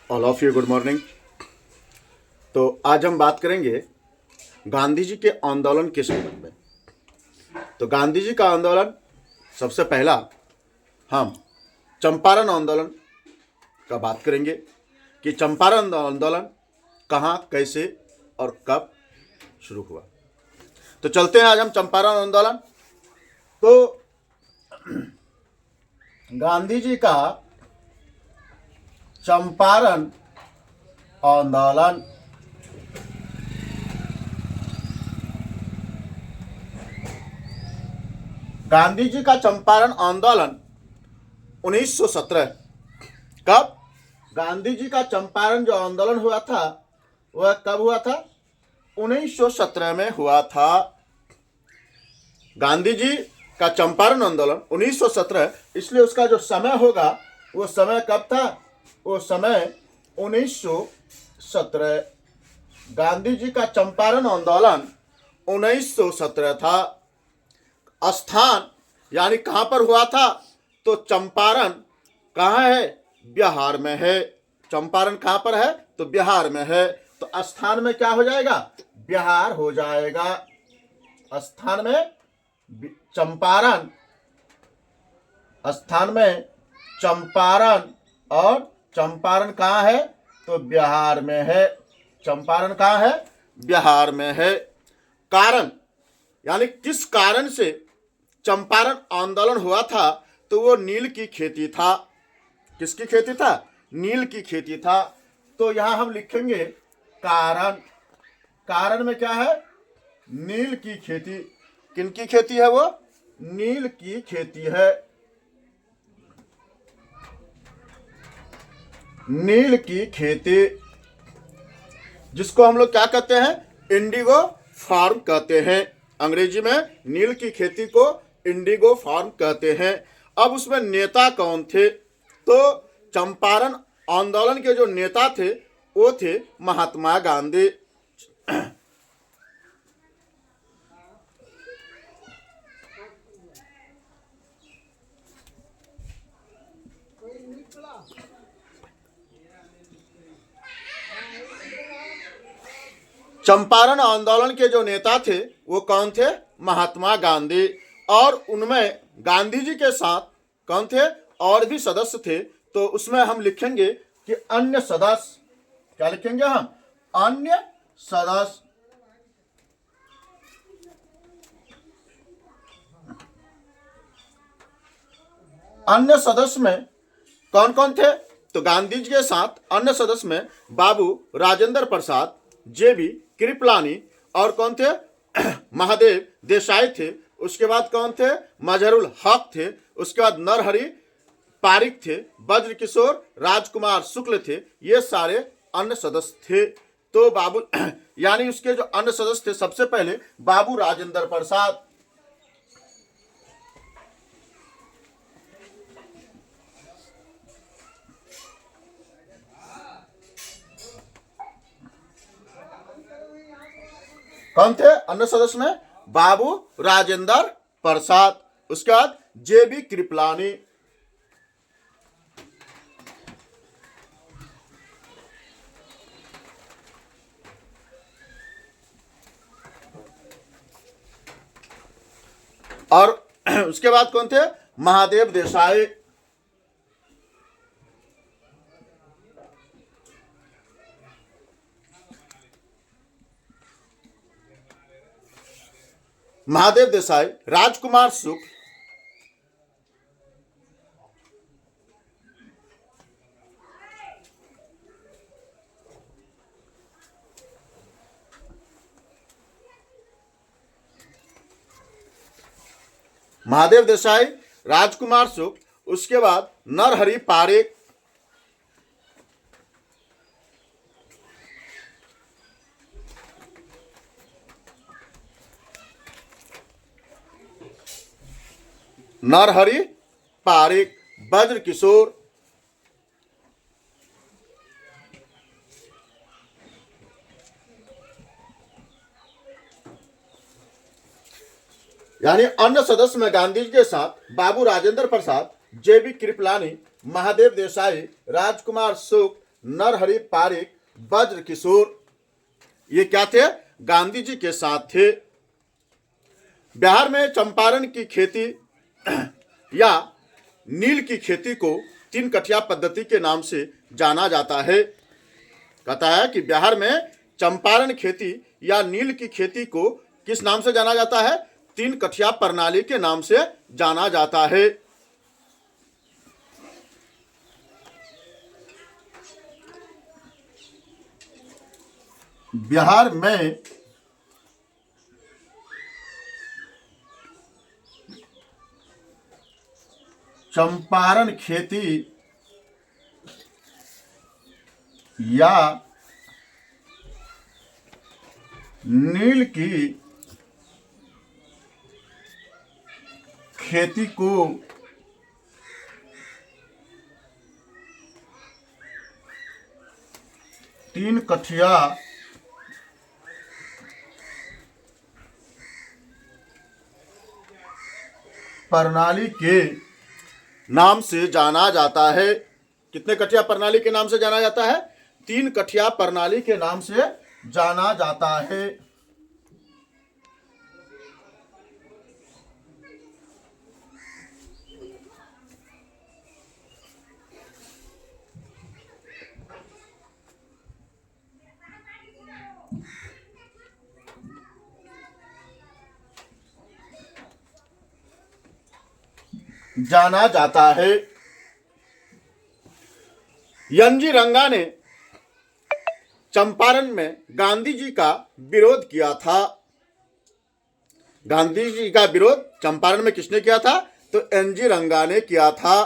All of you good morning. तो आज हम बात करेंगे गांधी जी के आंदोलन के संबंध में। तो गांधी जी का आंदोलन, सबसे पहला हम चंपारण आंदोलन का बात करेंगे कि चंपारण आंदोलन कहाँ, कैसे और कब शुरू हुआ। तो चलते हैं आज हम चंपारण आंदोलन। तो गांधी जी का चंपारण आंदोलन गांधी जी का चंपारण आंदोलन 1917। कब? गांधी जी का चंपारण जो आंदोलन हुआ था वह कब हुआ था? 1917 में हुआ था। गांधी जी का चंपारण आंदोलन 1917, इसलिए उसका जो समय होगा वो समय कब था? वो समय 1917। गांधी जी का चंपारण आंदोलन 1917 था। स्थान यानी कहां पर हुआ था? तो चंपारण कहाँ है? बिहार में है। चंपारण कहां पर है? तो बिहार में है। तो स्थान में क्या हो जाएगा? बिहार हो जाएगा। स्थान में चंपारण, स्थान में चंपारण, और चंपारण कहाँ है? तो बिहार में है। चंपारण कहाँ है? बिहार में है। कारण यानी किस कारण से चंपारण आंदोलन हुआ था? तो वो नील की खेती था। किसकी खेती था? नील की खेती था। तो यहां हम लिखेंगे कारण। कारण में क्या है? नील की खेती। किनकी खेती है वो? नील की खेती है। नील की खेती, जिसको हम लोग क्या कहते हैं? इंडिगो फार्म कहते हैं। अंग्रेजी में नील की खेती को इंडिगो फार्म कहते हैं। अब उसमें नेता कौन थे? तो चंपारण आंदोलन के जो नेता थे वो थे महात्मा गांधी। चंपारण आंदोलन के जो नेता थे वो कौन थे? महात्मा गांधी। और उनमें गांधी जी के साथ कौन थे? और भी सदस्य थे। तो उसमें हम लिखेंगे कि अन्य सदस्य। क्या लिखेंगे हम? अन्य सदस्य। अन्य सदस्य में कौन कौन थे? तो गांधी जी के साथ अन्य सदस्य में बाबू राजेंद्र प्रसाद, जेबी कृपलानी, और कौन थे? महादेव देसाई थे। उसके बाद कौन थे? मजहरुल हक थे। उसके बाद नरहरि पारिक थे। ब्रज किशोर राजकुमार शुक्ल थे। ये सारे अन्य सदस्य थे। तो बाबू यानी उसके जो अन्य सदस्य थे, सबसे पहले बाबू राजेंद्र प्रसाद। कौन थे अन्य सदस्य में? बाबू राजेंद्र प्रसाद। उसके बाद जेबी कृपलानी। और उसके बाद कौन थे? महादेव देसाई। महादेव देसाई, राजकुमार शुक्ल, महादेव देसाई, राजकुमार शुक्ल। उसके बाद नरहरि पारिक, नरहरि पारिक, ब्रज किशोर, यानी अन्य सदस्य में गांधी जी के साथ बाबू राजेंद्र प्रसाद, जेबी कृपलानी, महादेव देसाई, राजकुमार शुक्ल, नरहरि पारिक, वज्र किशोर, ये क्या थे? गांधी जी के साथ थे। बिहार में चंपारण की खेती या नील की खेती को 3 कठिया पद्धति के नाम से जाना जाता है। कहता है कि बिहार में चंपारण खेती या नील की खेती को किस नाम से जाना जाता है? 3 कठिया प्रणाली के नाम से जाना जाता है। बिहार में चंपारण खेती या नील की खेती को तीन कठिया प्रणाली के नाम से जाना जाता है। कितने कठिया प्रणाली के नाम से जाना जाता है? 3 कठिया प्रणाली के नाम से जाना जाता है। जाना जाता है। एनजी रंगा ने चंपारण में गांधी जी का विरोध किया था। गांधी जी का विरोध चंपारण में किसने किया था? तो एनजी रंगा ने किया था।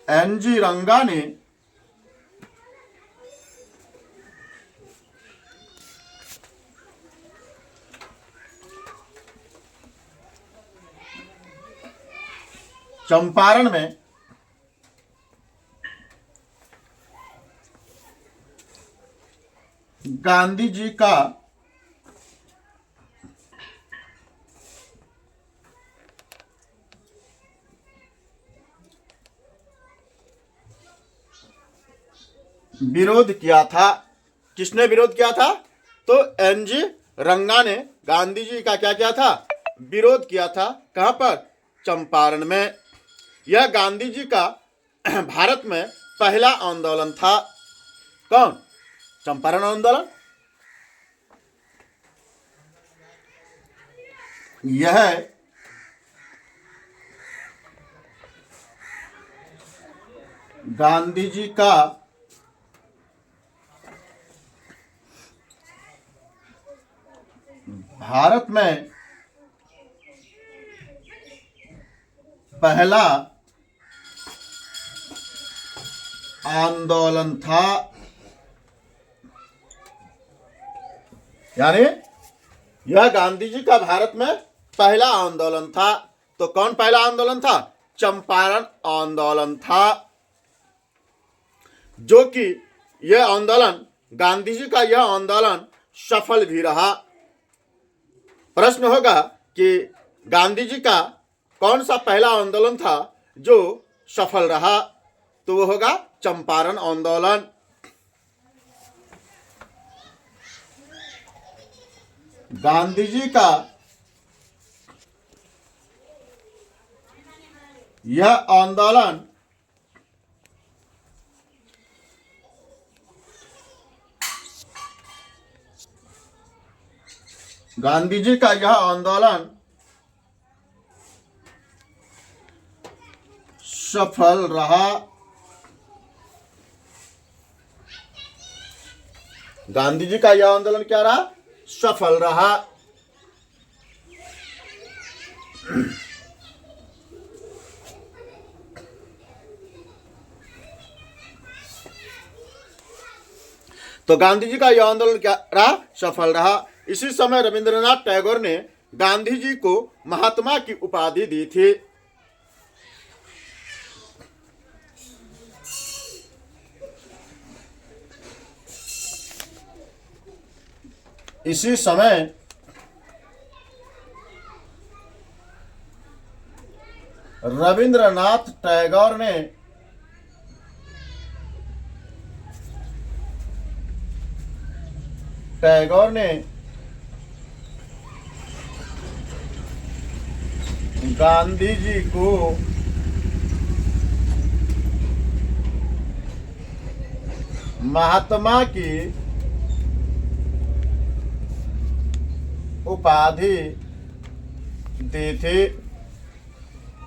एनजी रंगा ने चंपारण में गांधी जी का विरोध किया था। किसने विरोध किया था? तो एनजी रंगा ने गांधी जी का क्या किया था? विरोध किया था। कहां पर? चंपारण में। यह गांधी जी का भारत में पहला आंदोलन था। कौन? चंपारण आंदोलन। यह गांधी जी का भारत में पहला आंदोलन था। यानी यह गांधी जी का भारत में पहला आंदोलन था। तो कौन पहला आंदोलन था? चंपारण आंदोलन था। जो कि यह आंदोलन, गांधी जी का यह आंदोलन सफल भी रहा। प्रश्न होगा कि गांधी जी का कौन सा पहला आंदोलन था जो सफल रहा? तो वो होगा चंपारण आंदोलन। गांधी जी का यह आंदोलन गांधी जी का यह आंदोलन सफल रहा। गांधी जी का यह आंदोलन क्या रहा? सफल रहा। तो गांधी जी का यह आंदोलन क्या रहा? सफल रहा। इसी समय रविंद्रनाथ टैगोर ने गांधी जी को महात्मा की उपाधि दी थी। इसी समय रविंद्रनाथ टैगोर ने गांधी जी को महात्मा की उपाधि दी थी।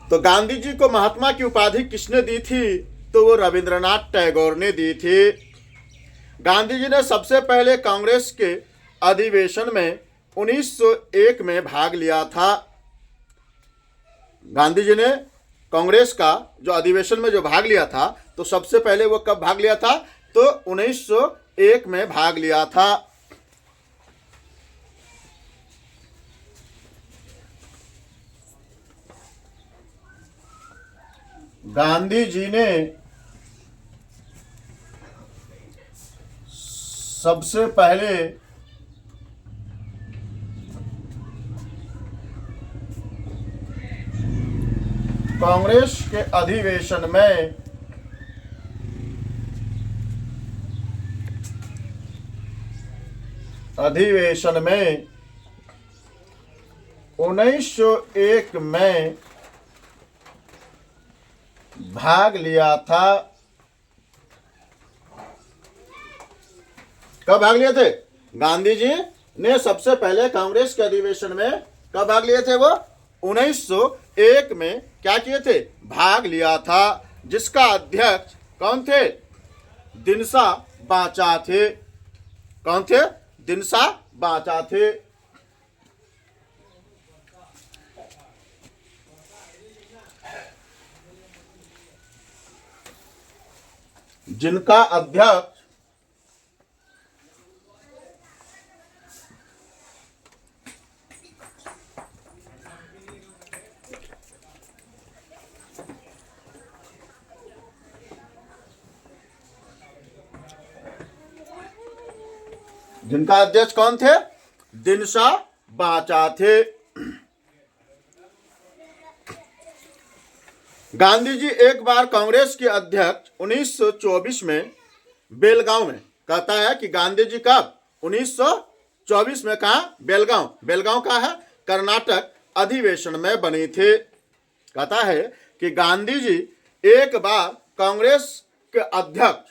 तो गांधी जी को महात्मा की उपाधि किसने दी थी? तो वो रविंद्रनाथ टैगोर ने दी थी। गांधी जी ने सबसे पहले कांग्रेस के अधिवेशन में 1901 में भाग लिया था। गांधी जी ने कांग्रेस का जो अधिवेशन में जो भाग लिया था, तो सबसे पहले वो कब भाग लिया था? तो 1901 में भाग लिया था। गांधी जी ने सबसे पहले कांग्रेस के अधिवेशन में अधिवेशन में 1901 में भाग लिया था। कब भाग लिए थे? गांधी जी ने सबसे पहले कांग्रेस के अधिवेशन में कब भाग लिए थे? वो 1901 में क्या किए थे? भाग लिया था, जिसका अध्यक्ष कौन थे? दिनसा बाचा थे। कौन थे? दिनसा बाचा थे। जिनका अध्यक्ष कौन थे? दिनसा बाचा थे। गांधी जी एक बार कांग्रेस के अध्यक्ष 1924 में बेलगांव में, कहता है कि गांधी जी कब? 1924 में कहा? बेलगांव का है कर्नाटक अधिवेशन में बने थे। कहता है कि गांधी जी एक बार कांग्रेस के अध्यक्ष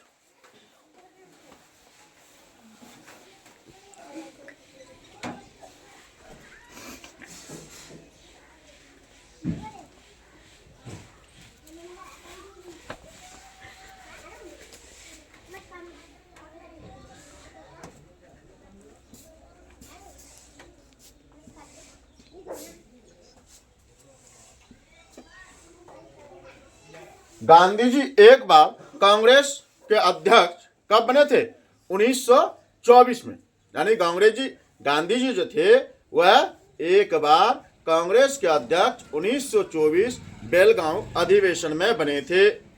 गांधी जी एक बार कांग्रेस के अध्यक्ष कब बने थे? 1924 में। यानी गांधी जी जो थे वह एक बार कांग्रेस के अध्यक्ष 1924 बेलगांव अधिवेशन में बने थे।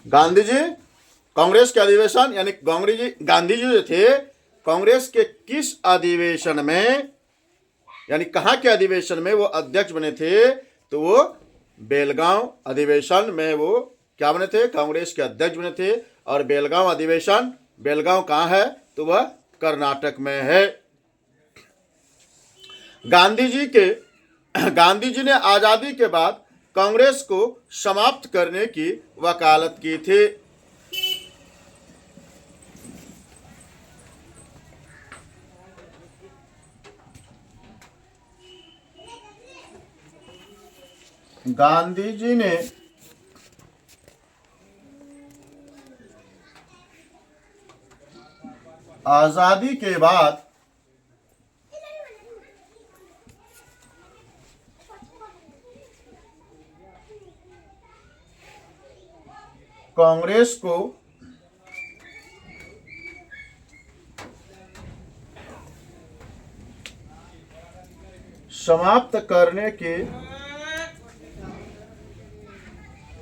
गांधी जी कांग्रेस के अधिवेशन, यानी गांधी जी जो थे कांग्रेस के किस अधिवेशन में, यानी कहाँ के अधिवेशन में वो अध्यक्ष बने थे? तो वो बेलगांव अधिवेशन में वो क्या बने थे? कांग्रेस के अध्यक्ष बने थे। और बेलगांव अधिवेशन, बेलगांव कहाँ है? तो वह कर्नाटक में है। गांधी जी ने आजादी के बाद कांग्रेस को समाप्त करने की वकालत की थी। गांधी जी ने आजादी के बाद कांग्रेस को समाप्त करने की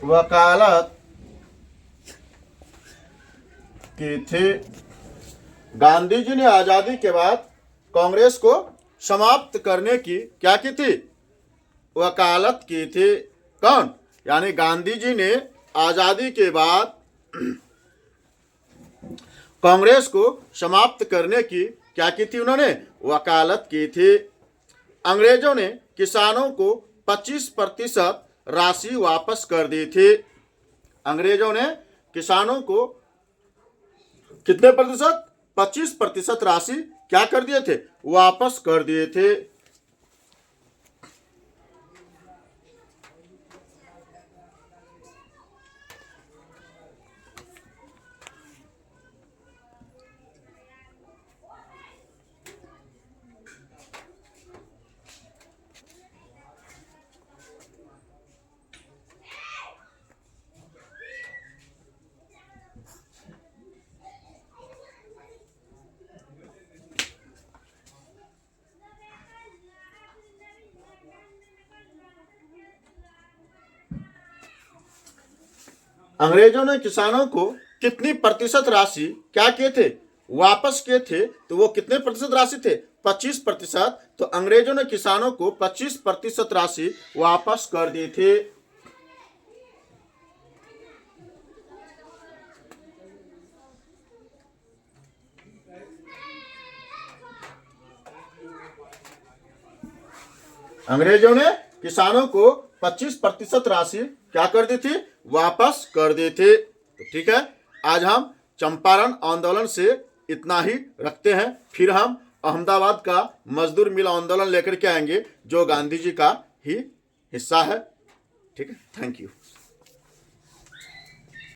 वकालत की थी। गांधी जी ने आजादी के बाद कांग्रेस को समाप्त करने की क्या की थी? वकालत की थी। कौन? यानी गांधी जी ने आजादी के बाद कांग्रेस को समाप्त करने की क्या की थी? उन्होंने वकालत की थी। अंग्रेजों ने किसानों को 25% राशि वापस कर दी थी। अंग्रेजों ने किसानों को कितने प्रतिशत? 25% राशि क्या कर दिए थे? वापस कर दिए थे। अंग्रेजों ने किसानों को कितनी प्रतिशत राशि क्या किए थे? वापस किए थे। तो वो कितने प्रतिशत राशि थे? 25%। तो अंग्रेजों ने किसानों को 25% राशि वापस कर दी थी। अंग्रेजों ने किसानों को 25% राशि क्या कर दी थी? वापस कर दी थी। तो ठीक है, आज हम चंपारण आंदोलन से इतना ही रखते हैं। फिर हम अहमदाबाद का मजदूर मिल आंदोलन लेकर के आएंगे जो गांधी जी का ही हिस्सा है। ठीक है, थैंक यू।